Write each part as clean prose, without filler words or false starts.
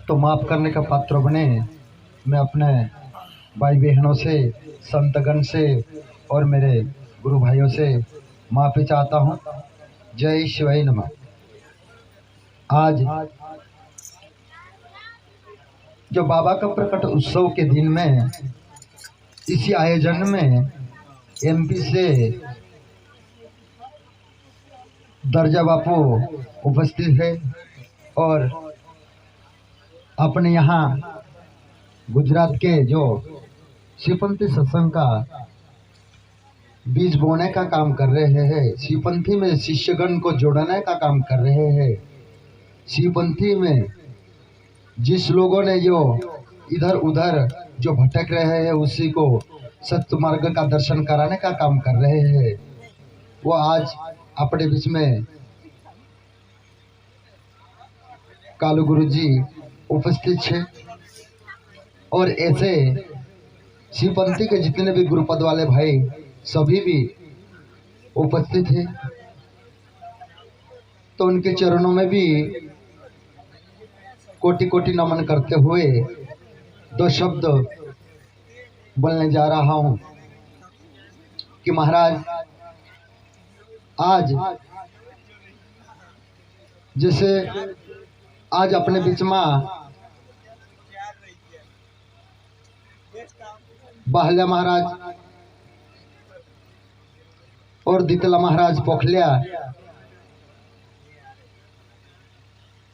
तो माफ़ करने का पात्र बने। मैं अपने भाई बहनों से, संतगण से और मेरे गुरु भाइयों से माफ़ी चाहता हूँ। जय शिवाय नमः। आज जो बाबा का प्रकट उत्सव के दिन में इसी आयोजन में एमपी से दर्जा बापू उपस्थित है और अपने यहाँ गुजरात के जो शिवपंथी सत्संग का बीज बोने का काम कर रहे हैं, शिवपंथी में शिष्यगण को जोड़ने का काम कर रहे हैं। शिवपंथी में जिस लोगों ने जो इधर उधर जो भटक रहे हैं उसी को सत्य मार्ग का दर्शन कराने का काम कर रहे हैं, वो आज अपने बीच में कालू गुरु जी उपस्थित है। और ऐसे शिवपंथी के जितने भी गुरुपद वाले भाई सभी भी उपस्थित है, तो उनके चरणों में भी कोटि कोटि नमन करते हुए दो शब्द बोलने जा रहा हूं कि महाराज, आज जैसे आज अपने बीच में बाहल्या महाराज और दितला महाराज पोखलिया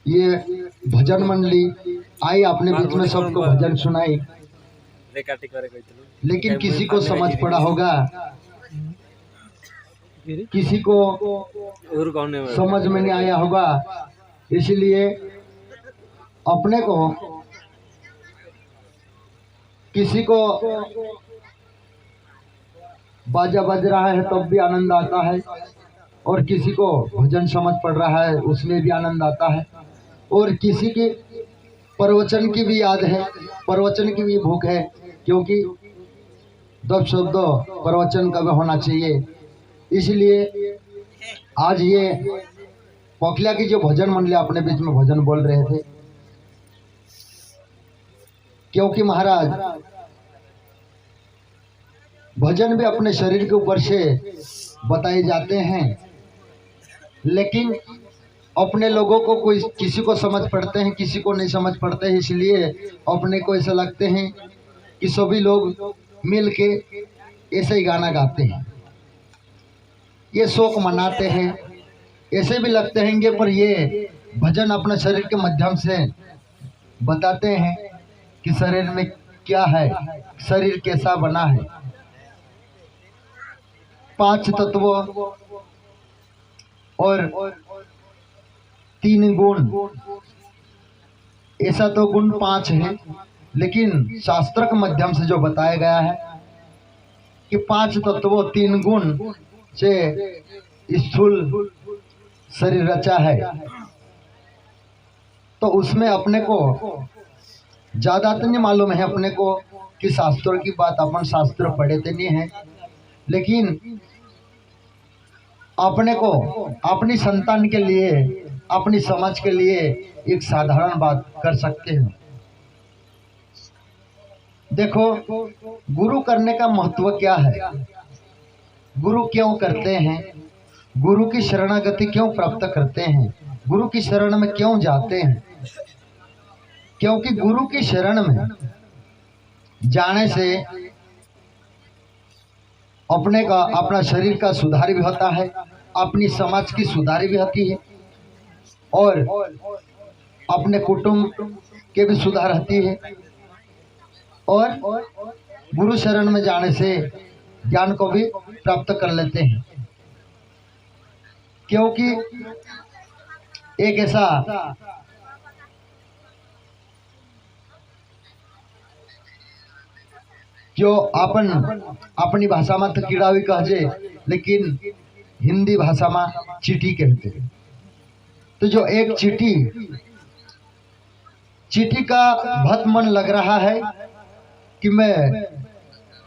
ये भजन मंडली आई अपने बीच में सबको भजन सुनाई, लेकिन किसी को समझ पड़ा होगा, किसी को समझ में नहीं आया होगा। इसलिए अपने को किसी को बाजा बज रहा है तब भी आनंद आता है, और किसी को भजन समझ पड़ रहा है उसमें भी आनंद आता है, और किसी की प्रवचन की भी याद है, प्रवचन की भी भूख है, क्योंकि दो शब्द प्रवचन का भी होना चाहिए। इसलिए आज ये पोखलिया की जो भजन मंडली अपने बीच में भजन बोल रहे थे, क्योंकि महाराज भजन भी अपने शरीर के ऊपर से बताए जाते हैं, लेकिन अपने लोगों को कोई किसी को समझ पड़ते हैं, किसी को नहीं समझ पड़ते हैं। इसलिए अपने को ऐसा लगते हैं कि सभी लोग मिल के ऐसे ही गाना गाते हैं, ये शोक मनाते हैं, ऐसे भी लगते हैं, पर ये भजन अपने शरीर के माध्यम से बताते हैं कि शरीर में क्या है, शरीर कैसा बना है। 5 तत्व और 3 गुण, ऐसा तो गुण 5 है, लेकिन शास्त्र के माध्यम से जो बताया गया है कि 5 तत्व 3 गुण से स्थूल शरीर रचा है, तो उसमें अपने को ज्यादा तो नहीं मालूम है अपने को कि शास्त्रों की बात अपन शास्त्र पढ़े तो नहीं है, लेकिन अपने को अपनी संतान के लिए, अपनी समाज के लिए एक साधारण बात कर सकते हैं। देखो, गुरु करने का महत्व क्या है, गुरु क्यों करते हैं, गुरु की शरणागति क्यों प्राप्त करते हैं, गुरु की शरण में क्यों जाते हैं। क्योंकि गुरु की शरण में जाने से अपने का, अपना शरीर का सुधार भी होता है, अपनी समाज की सुधार भी होती है, और अपने कुटुंब के भी सुधार होती है। और गुरु शरण में जाने से ज्ञान को भी प्राप्त कर लेते हैं, क्योंकि एक ऐसा जो अपन अपनी भाषा में तो कीड़ावी कहजे, लेकिन हिंदी भाषा में चीटी कहते हैं। तो जो एक चीटी का बहुत मन लग रहा है कि मैं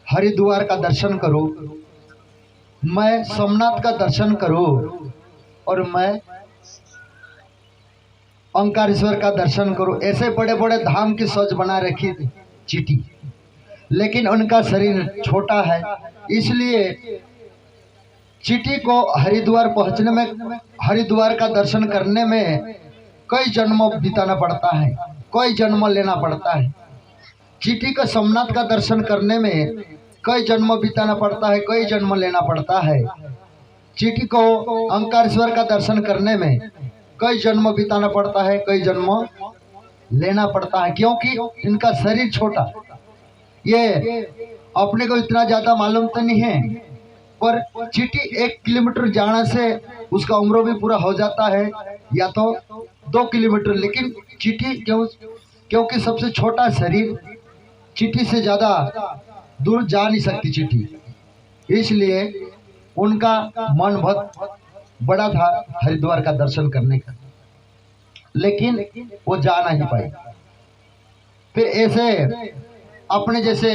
हरिद्वार का दर्शन करूं, मैं सोमनाथ का दर्शन करूं, और मैं ओंकारेश्वर का दर्शन करूं। ऐसे बड़े बड़े धाम की सोच बना रखी थी चीटी, लेकिन उनका शरीर छोटा है, इसलिए चीटी को हरिद्वार पहुंचने में, हरिद्वार का दर्शन करने में कई जन्म बिताना पड़ता है, कई जन्म लेना पड़ता है। चीटी को सोमनाथ का दर्शन करने में कई जन्म बिताना पड़ता है, कई जन्म लेना पड़ता है। चीटी को ओंकारेश्वर का दर्शन करने में कई जन्म बिताना पड़ता है, कई जन्म लेना पड़ता है, क्योंकि इनका शरीर छोटा। ये अपने को इतना ज्यादा मालूम तो नहीं है, पर चीटी 1 किलोमीटर जाने से उसका उम्र भी पूरा हो जाता है, या तो 2 किलोमीटर। लेकिन चीटी क्योंकि सबसे छोटा शरीर, चीटी से ज्यादा दूर जा नहीं सकती चीटी, इसलिए उनका मन बहुत बड़ा था हरिद्वार का दर्शन करने का, लेकिन वो जा नहीं पाई। फिर ऐसे अपने जैसे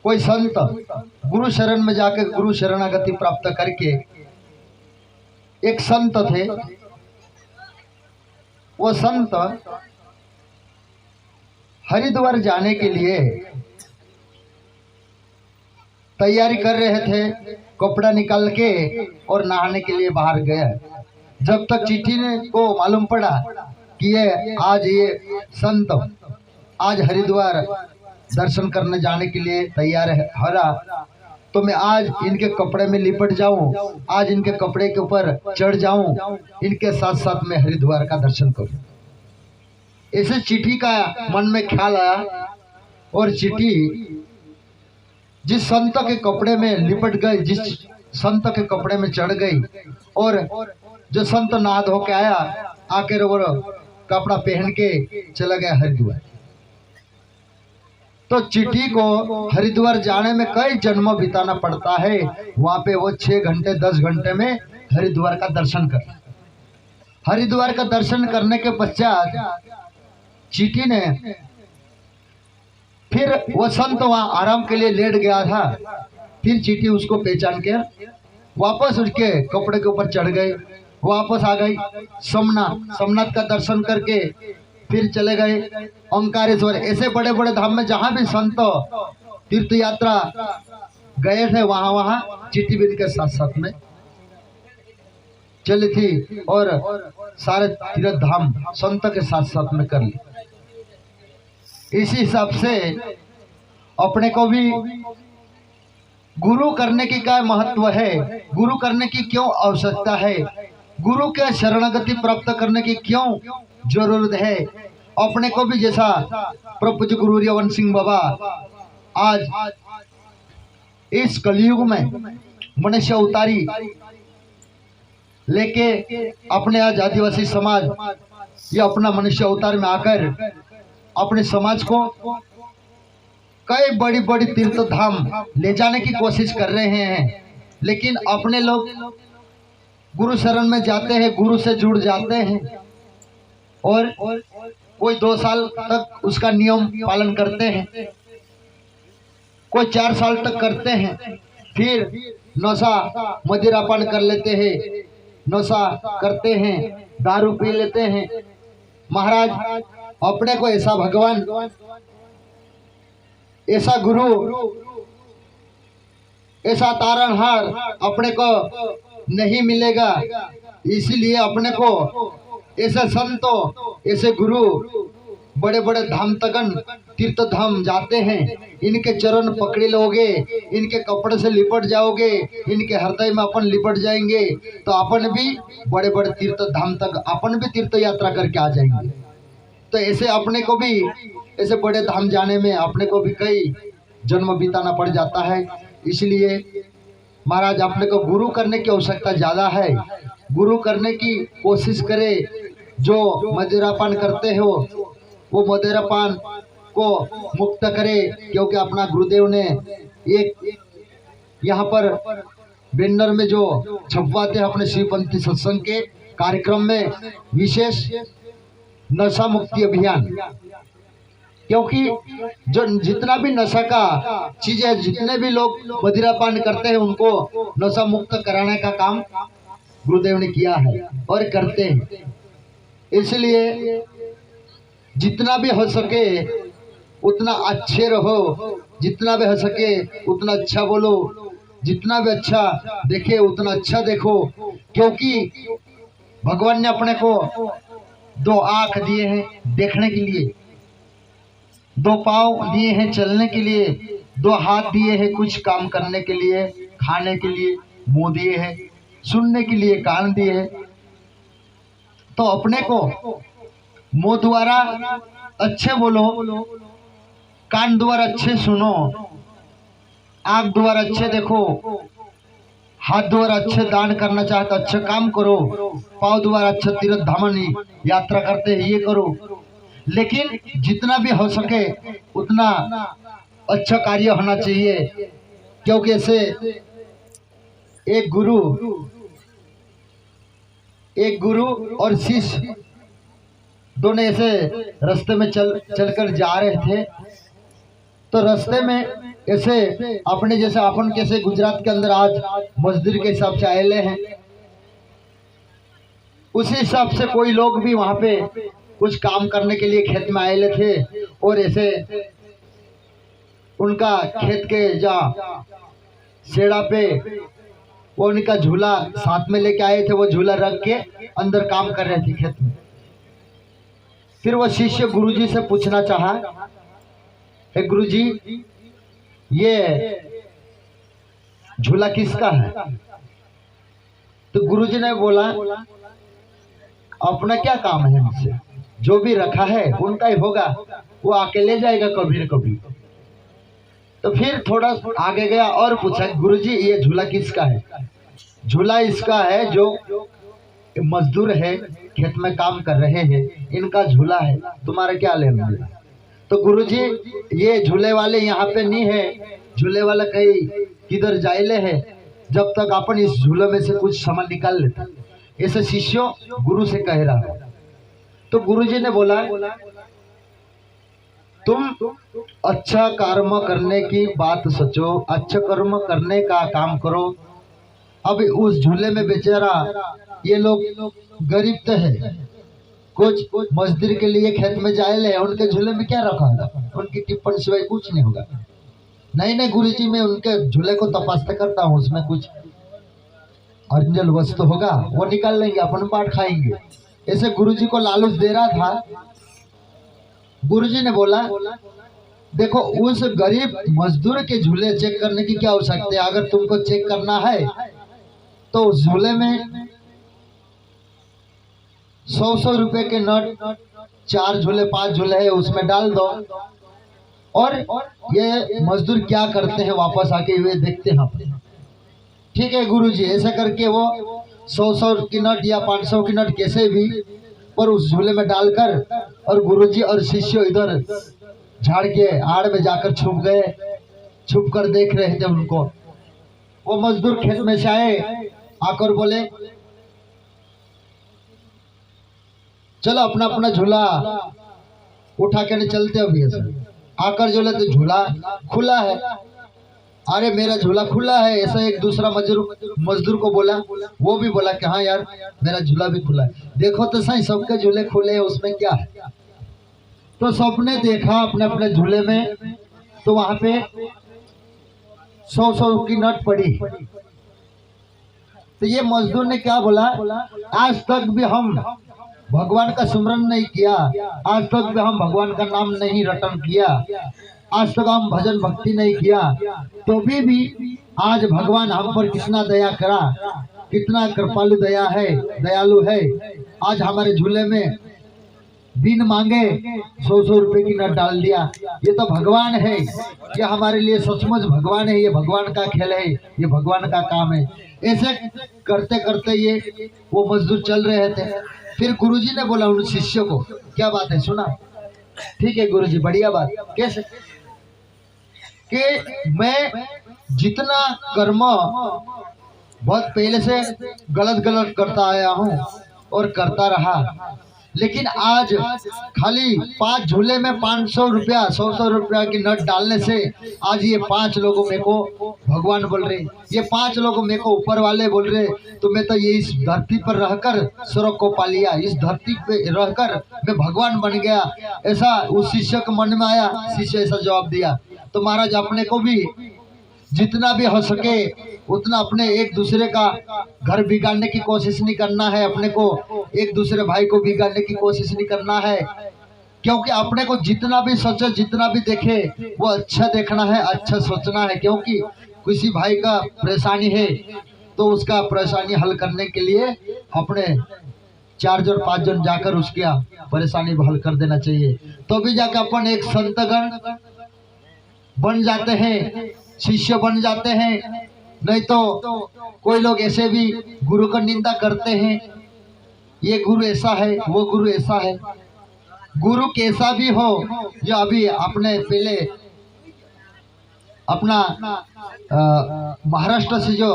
कोई संत गुरु शरण में जाकर गुरु शरणागति प्राप्त करके, एक संत थे, वो संत हरिद्वार जाने के लिए तैयारी कर रहे थे, कपड़ा निकाल के और नहाने के लिए बाहर गया। जब तक चीटी ने को मालूम पड़ा कि ये संत आज हरिद्वार दर्शन करने जाने के लिए तैयार है हरा, तो मैं आज इनके कपड़े में लिपट जाऊं, आज इनके कपड़े के ऊपर चढ़ जाऊं, इनके साथ साथ मैं हरिद्वार का दर्शन करूं। ऐसे चीटी का मन में ख्याल आया, और चीटी जिस संत के कपड़े में लिपट गई, जिस संत के कपड़े में चढ़ गई, और जो संत नहा धो के आया, आकर वो कपड़ा पहन के चला गया हरिद्वार। तो चीटी को हरिद्वार जाने में कई जन्म बिताना पड़ता है। वहां पे वो 6 घंटे 10 घंटे में हरिद्वार का दर्शन कर, हरिद्वार का दर्शन करने के पश्चात चीटी ने फिर वो संत वहां आराम के लिए लेट गया था। फिर चीटी उसको पहचान के वापस उसके कपड़े के ऊपर चढ़ गए, वापस आ गई सोमनाथ का दर्शन करके फिर चले गए ओंकारेश्वर। ऐसे बड़े बड़े धाम में जहां भी संत तीर्थ यात्रा गए थे, वहां चीटी भी इनके साथ साथ में चली थी, और सारे तीर्थ धाम संत के साथ साथ में कर ली। इसी हिसाब से अपने को भी गुरु करने की क्या महत्व है, गुरु करने की क्यों आवश्यकता है, गुरु के शरणागति प्राप्त करने की क्यों जरूरत है। अपने को भी जैसा प्रपूज्य गुरु यवन सिंह बाबा आज इस कलयुग में मनुष्य अवतारी लेके अपने आज आदिवासी समाज ये अपना मनुष्य अवतार में आकर अपने समाज को कई बड़ी बड़ी तीर्थ धाम ले जाने की कोशिश कर रहे हैं। लेकिन अपने लोग गुरु शरण में जाते हैं, गुरु से जुड़ जाते हैं, और कोई 2 साल तक उसका नियम पालन करते हैं, कोई 4 साल तक करते हैं, फिर नशा मदिरापान कर लेते हैं, नशा करते हैं, दारू पी लेते हैं। महाराज अपने को ऐसा भगवान, ऐसा गुरु, ऐसा तारणहार अपने को नहीं मिलेगा। इसीलिए अपने को ऐसे संतों, ऐसे गुरु बड़े बड़े धाम तगन तीर्थ धाम जाते हैं, इनके चरण पकड़े लोगे, इनके कपड़े से लिपट जाओगे, इनके हृदय में अपन लिपट जाएंगे, तो अपन भी बड़े बड़े तीर्थ धाम तक अपन भी तीर्थ यात्रा करके आ जाएंगे। तो ऐसे अपने को भी ऐसे बड़े धाम जाने में अपने को भी कई जन्म बिताना पड़ जाता है। इसलिए महाराज अपने को गुरु करने की आवश्यकता ज्यादा है। गुरु करने की कोशिश करे, जो मदिरापान करते हो वो मदिरापान को मुक्त करे, क्योंकि अपना गुरुदेव ने एक यहाँ पर बैनर में जो छपवाते हैं अपने शिवपंथी सत्संग के कार्यक्रम में, विशेष नशा मुक्ति अभियान, क्योंकि जो जितना भी नशा का चीज है, जितने भी लोग मदिरापान करते हैं उनको नशा मुक्त कराने का काम गुरुदेव ने किया है और करते हैं। इसलिए जितना भी हो सके उतना अच्छे रहो, जितना भी हो सके उतना अच्छा बोलो, जितना भी अच्छा देखे उतना अच्छा देखो, क्योंकि भगवान ने अपने को दो आंख दिए हैं देखने के लिए, दो पाँव दिए हैं चलने के लिए, दो हाथ दिए हैं कुछ काम करने के लिए, खाने के लिए, मुंह दिए हैं सुनने के लिए, कान दिए हैं। तो अपने को मुंह द्वारा अच्छे बोलो, कान द्वारा अच्छे सुनो, आंख द्वारा अच्छे देखो, हाथ द्वारा अच्छे दान करना चाहते तो अच्छे काम करो, पाँव द्वारा अच्छे तीर्थ धामन यात्रा करते हैं ये करो। लेकिन जितना भी हो सके उतना अच्छा कार्य होना चाहिए, क्योंकि ऐसे एक गुरु और शिष्य दोनों ऐसे रास्ते में चलकर जा रहे थे। तो रास्ते में ऐसे अपने जैसे अपन कैसे गुजरात के अंदर आज मजदूर के हिसाब से आए हैं, उसी हिसाब से कोई लोग भी वहां पे कुछ काम करने के लिए खेत में आए थे, और ऐसे उनका खेत के जा सेड़ा पे वो उनका झूला साथ में लेके आए थे, वो झूला रख के अंदर काम कर रहे थे खेत में। फिर वो शिष्य गुरुजी से पूछना चाहा, हे गुरुजी ये झूला किसका है? तो गुरुजी ने बोला अपना क्या काम है हमसे, जो भी रखा है उनका ही होगा, वो आके ले जाएगा कभी न कभी। तो फिर थोड़ा आगे गया और पूछा गुरुजी ये झूला किसका है? झूला इसका है जो मजदूर है खेत में काम कर रहे हैं, इनका झूला है, तुम्हारा क्या लेना देना? तो गुरुजी ये झूले वाले यहाँ पे नहीं है, झूले वाला कहीं किधर जाइले है, जब तक अपन इस झूले में से कुछ सामान निकाल लेता। ऐसे शिष्यों गुरु से कह रहा है। तो गुरुजी ने बोला तुम अच्छा कर्म करने की बात सोचो, अच्छा कर्म करने का काम करो। अब उस झूले में बेचारा ये लोग गरीब तो है, कुछ मजदूर के लिए खेत में जाए ले, उनके झूले में क्या रखा होगा, उनकी टिप्पणी सिवाय कुछ नहीं होगा। नहीं गुरुजी मैं उनके झूले को तपासते करता हूँ, उसमें कुछ ओरिजिनल वस्तु होगा वो निकाल लेंगे, अपन बांट खाएंगे। ऐसे गुरुजी को लालच दे रहा था। गुरुजी ने बोला देखो उस गरीब मजदूर के झूले चेक करने की क्या आवश्यकता है, अगर तुमको चेक करना है तो उस झूले में 100 रुपए के नोट 4 झूले 5 झूले है उसमें डाल दो, और ये मजदूर क्या करते हैं वापस आके वे देखते हैं। ठीक है गुरुजी, ऐसा करके वो 100 की नोट या 500 की नोट कैसे भी और उस झूले में डालकर, और गुरुजी और शिष्य इधर झाड़ के आड़ में जाकर छुप गए, छुप कर देख रहे थे उनको। वो मजदूर खेत में से आए, आकर बोले चलो अपना अपना झूला उठा के चलते अभी। ऐसे आकर जो लेते झूला खुला है, अरे मेरा झूला खुला है। ऐसा एक दूसरा मजदूर को बोला, वो भी बोला कि हाँ यार मेरा झूला भी खुला है। देखो तो सही सबके झूले खुले हैं, उसमें क्या है? तो सबने देखा अपने अपने झूले में, तो वहां पे 100 की नोट पड़ी। तो ये मजदूर ने क्या बोला, आज तक भी हम भगवान का सुमरन नहीं किया, आज तक भी हम भगवान का नाम नहीं रटन किया, आज तक हम भजन भक्ति नहीं किया, तो भी आज भगवान हम पर कितना दया करा, कितना कृपालु दयालु है। आज हमारे झूले में बिन मांगे 100 रुपए की नोट डाल दिया। ये तो भगवान है, ये हमारे लिए सचमुच भगवान है, ये भगवान का खेल है, ये भगवान का काम है। ऐसे करते करते ये वो मजदूर चल रहे थे। फिर गुरुजी ने बोला उन शिष्य को, क्या बात है सुना? ठीक है गुरुजी बढ़िया बात। कैसे? कि मैं जितना कर्म बहुत पहले से गलत करता आया हूँ और करता रहा, लेकिन आज खाली 5 झूले में 500 रुपया 100 रुपया की नोट डालने से आज ये 5 लोगों मेरे को भगवान बोल रहे, ये 5 लोग मेरे को ऊपर वाले बोल रहे। तो मैं तो ये इस धरती पर रहकर स्वर्ग को पा लिया, इस धरती पे रहकर मैं भगवान बन गया। ऐसा उस शिष्य के मन में आया। शिष्य ऐसा जवाब दिया, तो महाराज अपने को भी जितना भी हो सके उतना अपने एक दूसरे का घर बिगाड़ने की कोशिश नहीं करना है, अपने को एक दूसरे भाई को बिगाड़ने की कोशिश नहीं करना है। क्योंकि अपने को जितना भी सोचे, जितना भी देखे, वो अच्छा देखना है, अच्छा सोचना है। क्योंकि किसी भाई का परेशानी है तो उसका परेशानी हल करने के लिए अपने 4 जन 5 जन जाकर उसकी परेशानी हल कर देना चाहिए। तो भी जाकर अपन एक संतगण बन जाते हैं, शिष्य बन जाते हैं। नहीं तो कोई लोग ऐसे भी गुरु का निंदा करते हैं, ये गुरु ऐसा है, वो गुरु ऐसा है। गुरु कैसा भी हो, जो अभी अपने पहले अपना महाराष्ट्र से जो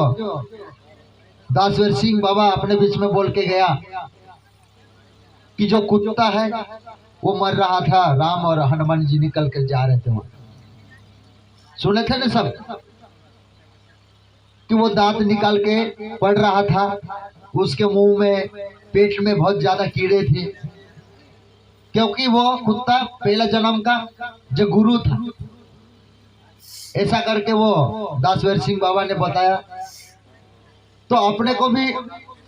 दासवीर सिंह बाबा अपने बीच में बोल के गया कि जो कुत्ता है वो मर रहा था, राम और हनुमान जी निकल कर जा रहे थे, वहां सुने थे ना सब, कि वो दांत निकाल के पड़ रहा था, उसके मुंह में पेट में बहुत ज्यादा कीड़े थे, क्योंकि वो कुत्ता पहला जन्म का जो गुरु था। ऐसा करके वो दासवीर सिंह बाबा ने बताया। तो अपने को भी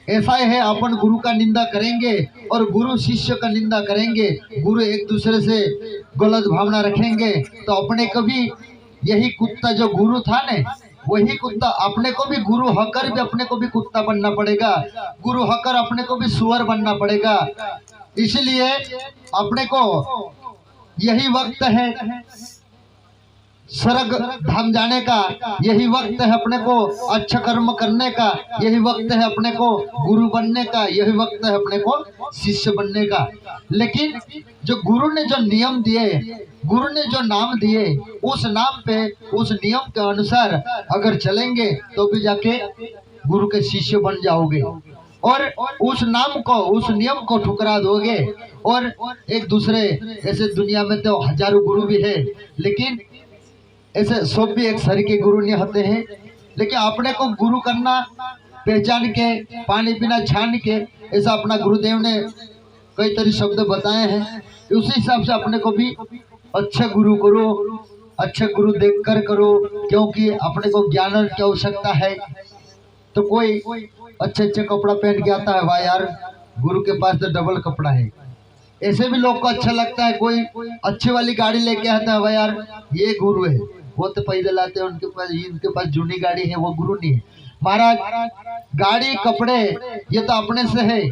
ऐसा ही है, अपन गुरु का निंदा करेंगे और गुरु शिष्य का निंदा करेंगे, गुरु एक दूसरे से गलत भावना रखेंगे, तो अपने को भी यही कुत्ता जो गुरु था ने, वही कुत्ता अपने को भी गुरु होकर भी अपने को भी कुत्ता बनना पड़ेगा, गुरु होकर अपने को भी सुअर बनना पड़ेगा। इसलिए अपने को यही वक्त है स्वर्ग धाम जाने का, यही वक्त है अपने को अच्छा कर्म करने का, यही वक्त है अपने को गुरु बनने का, यही वक्त है अपने को शिष्य बनने का। लेकिन जो गुरु ने जो नियम दिए, गुरु ने जो नाम दिए, उस नाम पे उस नियम के अनुसार अगर चलेंगे तो भी जाके गुरु के शिष्य बन जाओगे। और उस नाम को, उस नियम को ठुकरा दोगे। और एक दूसरे ऐसे दुनिया में तो हजारों गुरु भी है, लेकिन ऐसे सब भी एक सर के गुरु नहीं होते हैं। लेकिन अपने को गुरु करना पहचान के, पानी पीना छान के, ऐसा अपना गुरुदेव ने कई तरह शब्द बताए हैं। उसी हिसाब से अपने को भी अच्छे गुरु करो, अच्छे गुरु देखकर करो, क्योंकि अपने को ज्ञान की आवश्यकता है। तो कोई अच्छे अच्छे कपड़ा पहन के आता है, वाह यार गुरु के पास तो डबल कपड़ा है, ऐसे भी लोग को अच्छा लगता है। कोई अच्छी वाली गाड़ी लेके आता है, वाह यार ये गुरु है, वो तो पैदल आते हैं, उनके पास जूनी गाड़ी है, वो गुरु नहीं है। महाराज गाड़ी कपड़े ये तो अपने से है,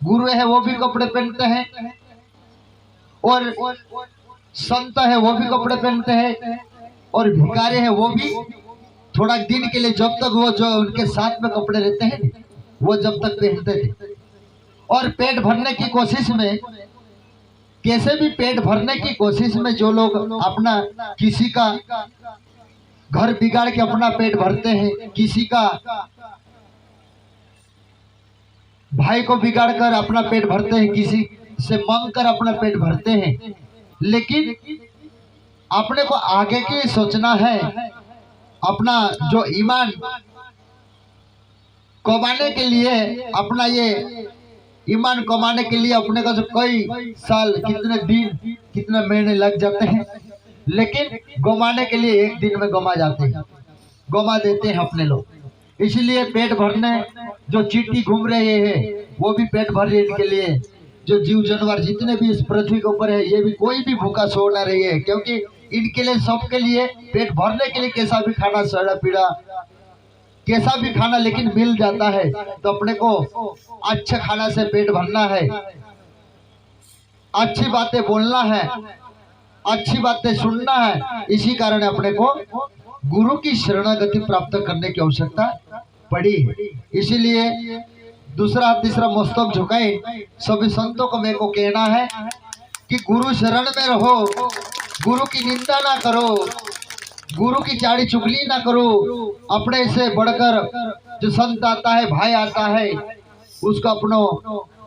गुरु है वो भी कपड़े पहनते हैं, और संत है वो भी कपड़े पहनते हैं, और भिखारी है वो भी थोड़ा दिन के लिए, जब तक वो जो उनके साथ में कपड़े रहते हैं वो जब तक पहनते थे। और पेट भरने की कोशिश में, कैसे भी पेट भरने की कोशिश में जो लोग अपना किसी का घर बिगाड़ के अपना पेट भरते हैं, किसी का भाई को बिगाड़ कर अपना पेट भरते हैं, किसी से मांग कर अपना पेट भरते हैं। लेकिन अपने को आगे की सोचना है, अपना जो ईमान कमाने के लिए, अपना ये ईमान कमाने के लिए अपने को जो कई साल, कितने दिन, कितने महीने लग जाते हैं, लेकिन गमाने के लिए एक दिन में गमा जाते हैं, गमा देते हैं अपने लोग। इसलिए पेट भरने जो चींटी घूम रहे हैं वो भी पेट भर रहे, इनके लिए जो जीव जानवर जितने भी इस पृथ्वी के ऊपर है, ये भी कोई भी भूखा सो ना रही है, क्योंकि इनके लिए, सबके लिए पेट भरने के लिए कैसा भी खाना, सड़ा पीड़ा कैसा भी खाना लेकिन मिल जाता है। तो अपने को अच्छे खाना से पेट भरना है, अच्छी बातें बोलना है, अच्छी बातें सुनना है। इसी कारण अपने को गुरु की शरणागति प्राप्त करने की आवश्यकता पड़ी है। इसीलिए दूसरा तीसरा मस्तक झुकाए सभी संतों को मेरे को कहना है कि गुरु शरण में रहो, गुरु की निंदा ना करो, गुरु की चाड़ी चुगली ना करो। अपने से बढ़कर जो संत आता है, भाई आता है, उसको अपनो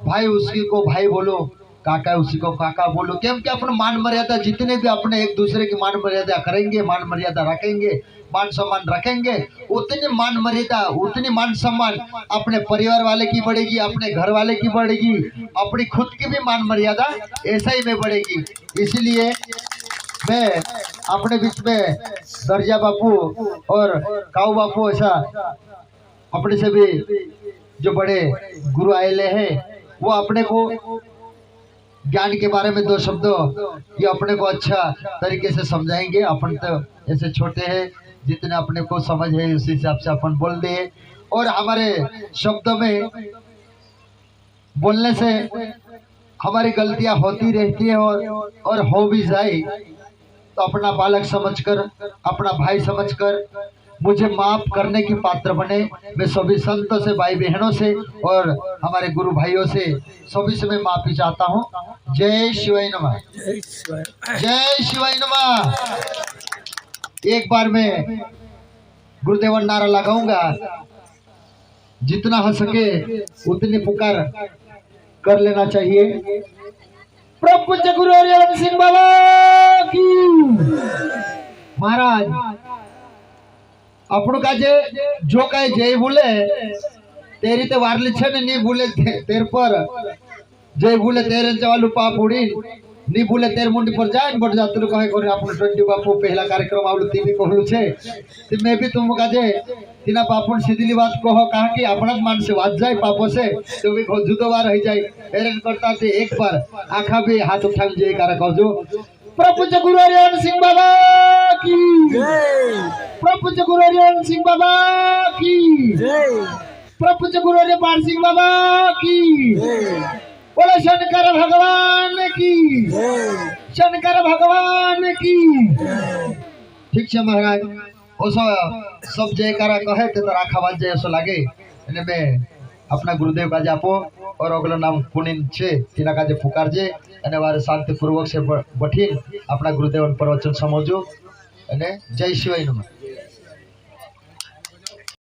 भाई उसी को भाई बोलो, काका उसी को काका बोलो। क्यों कि अपने मान मर्यादा जितने भी अपने एक दूसरे की मान मर्यादा करेंगे, मान मर्यादा रखेंगे, मान सम्मान रखेंगे, उतनी मान मर्यादा उतनी मान सम्मान अपने परिवार वाले की बढ़ेगी, अपने घर वाले की बढ़ेगी, अपनी खुद की भी मान मर्यादा ऐसा ही में बढ़ेगी। इसलिए मैं अपने बीच में दर्जा बापू और काऊ बापू ऐसा अपने से भी जो बड़े गुरु आएले हैं वो अपने को ज्ञान के बारे में दो शब्दों ये अपने को अच्छा तरीके से समझाएंगे। अपन तो ऐसे छोटे हैं, जितने अपने को समझ है उसी हिसाब से अपन बोल दे। और हमारे शब्दों में बोलने से हमारी गलतियां होती रहती है और हो भी जाए तो अपना बालक समझकर, अपना भाई समझकर मुझे माफ करने की पात्र बने। मैं सभी संतों से, भाई बहनों से और हमारे गुरु भाइयों से सभी से मैं माफी चाहता हूँ। जय शिवाय नमः, जय शिवाय नमः। एक बार मैं गुरुदेवन नारा लगाऊंगा, जितना हो सके उतनी पुकार कर लेना चाहिए। प्रभु गुरु हरिवंश सिंह बाबा की महाराज આપણું કાજે જો કાંઈ જય બોલે તે રીતે વારલી છે ને ની બોલે તેર પર જય બોલે તેરે જવાલું પાપ ઉડી ની બોલે તેર મુંડી પર જાય બટ જાતરું કહે કરે આપણું 20 બાપુ પહેલા કાર્યક્રમ આવલું ટીવી કહલું છે તે મે બી तुम કાજે तिना पापुन सीधीली बात कहो कहा कि अपना मन से वाद जाए पापों से तो भी जुदो बार रह जाए हेरन करता थे। एक बार आखा भी हाथ उठा जे कार कहजो प्रभु गुरु हरिवंश सिंह बाबा की जय, प्रभु गुरु हरिवंश सिंह बाबा की जय, प्रभु गुरु हरिपाल सिंह बाबा की जय, बोलो शंकर भगवान की जय, शंकर भगवान की जय। ठीक है महाराज, ओसो सब जयकारा कहे तो राखा बाज जाए ऐसा लगे एने में अपना गुरुदेव का जापो और अगला नाम पुनिन छे तिना का जे पुकार जे एने वारे शांति पूर्वक से बठीन अपना गुरुदेवन प्रवचन समझो एने जय शिवाय नमः।